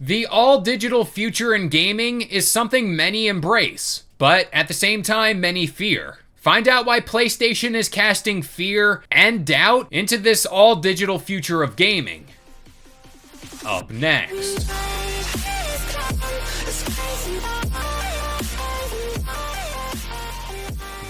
The all-digital future in gaming is something many embrace, but at the same time many fear. Find out why PlayStation is casting fear and doubt into this all-digital future of gaming. Up next.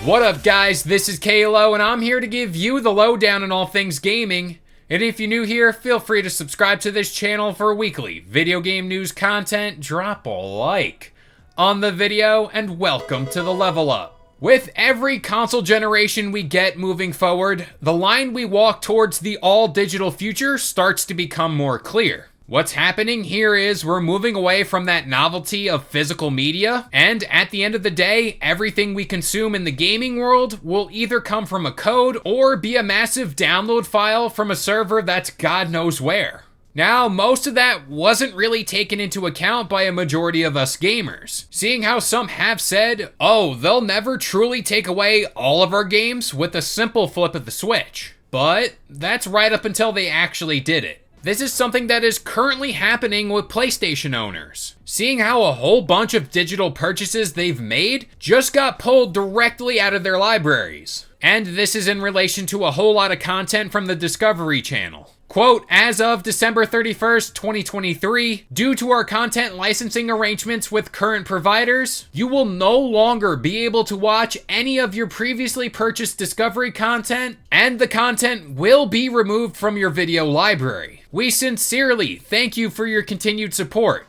What up guys, this is Kalo and I'm here to give you the lowdown on all things gaming. And if you're new here, feel free to subscribe to this channel for weekly video game news content, drop a like on the video, and welcome to the Level Up. With every console generation we get moving forward, the line we walk towards the all-digital future starts to become more clear. What's happening here is we're moving away from that novelty of physical media, and at the end of the day, everything we consume in the gaming world will either come from a code or be a massive download file from a server that's God knows where. Now, most of that wasn't really taken into account by a majority of us gamers, seeing how some have said, oh, they'll never truly take away all of our games with a simple flip of the switch. But that's right up until they actually did it. This is something that is currently happening with PlayStation owners, seeing how a whole bunch of digital purchases they've made just got pulled directly out of their libraries. And this is in relation to a whole lot of content from the Discovery Channel. Quote, as of December 31st, 2023, due to our content licensing arrangements with current providers, you will no longer be able to watch any of your previously purchased Discovery content, and the content will be removed from your video library. We sincerely thank you for your continued support.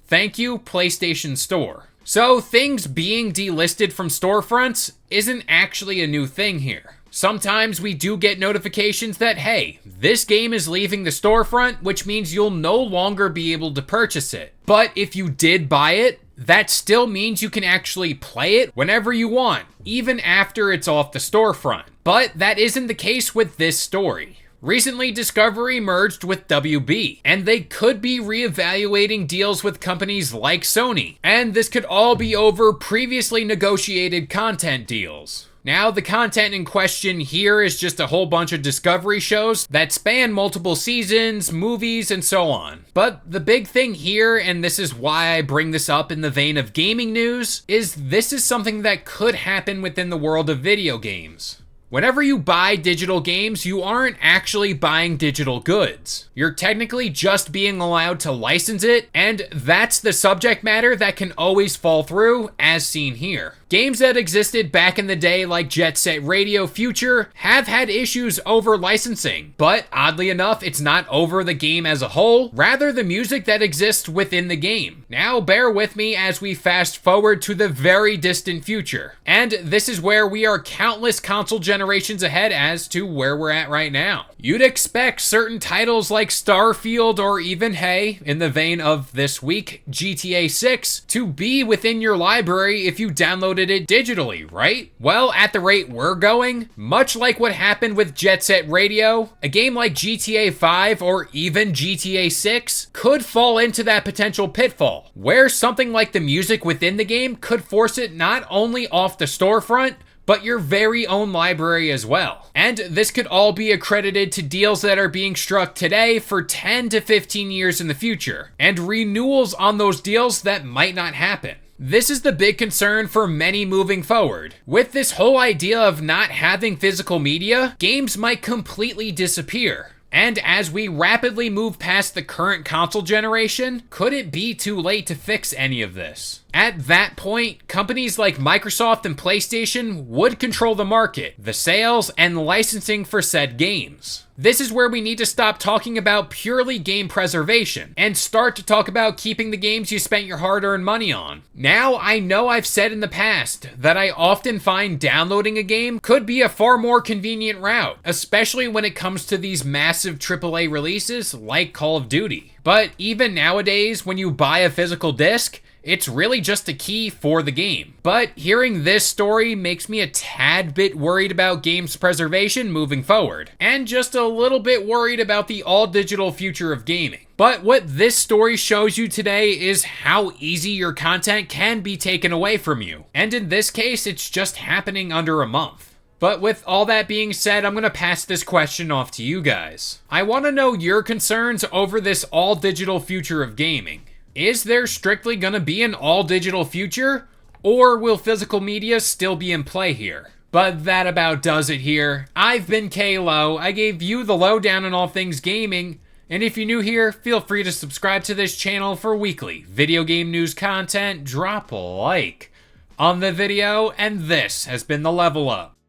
Thank you, PlayStation Store. So things being delisted from storefronts isn't actually a new thing here. Sometimes we do get notifications that, hey, this game is leaving the storefront, which means you'll no longer be able to purchase it. But if you did buy it, that still means you can actually play it whenever you want, even after it's off the storefront. But that isn't the case with this story. Recently, Discovery merged with WB, and they could be reevaluating deals with companies like Sony. And this could all be over previously negotiated content deals. Now, the content in question here is just a whole bunch of Discovery shows that span multiple seasons, movies, and so on. But the big thing here, and this is why I bring this up in the vein of gaming news, is this is something that could happen within the world of video games. Whenever you buy digital games, you aren't actually buying digital goods. You're technically just being allowed to license it, and that's the subject matter that can always fall through, as seen here. Games that existed back in the day like Jet Set Radio Future have had issues over licensing, but oddly enough, it's not over the game as a whole, rather the music that exists within the game. Now bear with me as we fast forward to the very distant future, and this is where we are countless console generations ahead as to where we're at right now. You'd expect certain titles like Starfield or even, hey, in the vein of this week, GTA 6, to be within your library if you downloaded it digitally, right? Well, at the rate we're going, much like what happened with Jet Set Radio, a game like GTA 5 or even GTA 6 could fall into that potential pitfall, where something like the music within the game could force it not only off the storefront, but your very own library as well. And this could all be accredited to deals that are being struck today for 10 to 15 years in the future, and renewals on those deals that might not happen. This is the big concern for many moving forward. With this whole idea of not having physical media, games might completely disappear. And as we rapidly move past the current console generation, could it be too late to fix any of this? At that point, companies like Microsoft and PlayStation would control the market, the sales, and licensing for said games. This is where we need to stop talking about purely game preservation and start to talk about keeping the games you spent your hard-earned money on. Now, I know I've said in the past that I often find downloading a game could be a far more convenient route, especially when it comes to these massive AAA releases like Call of Duty. But even nowadays, when you buy a physical disc, it's really just a key for the game. But hearing this story makes me a tad bit worried about games preservation moving forward, and just a little bit worried about the all-digital future of gaming. But what this story shows you today is how easy your content can be taken away from you. And in this case, it's just happening under a month. But with all that being said, I'm going to pass this question off to you guys. I want to know your concerns over this all-digital future of gaming. Is there strictly gonna be an all-digital future? Or will physical media still be in play here? But that about does it here. I've been Kalo. I gave you the lowdown on all things gaming. And if you're new here, feel free to subscribe to this channel for weekly video game news content. Drop a like on the video, and this has been the Level Up.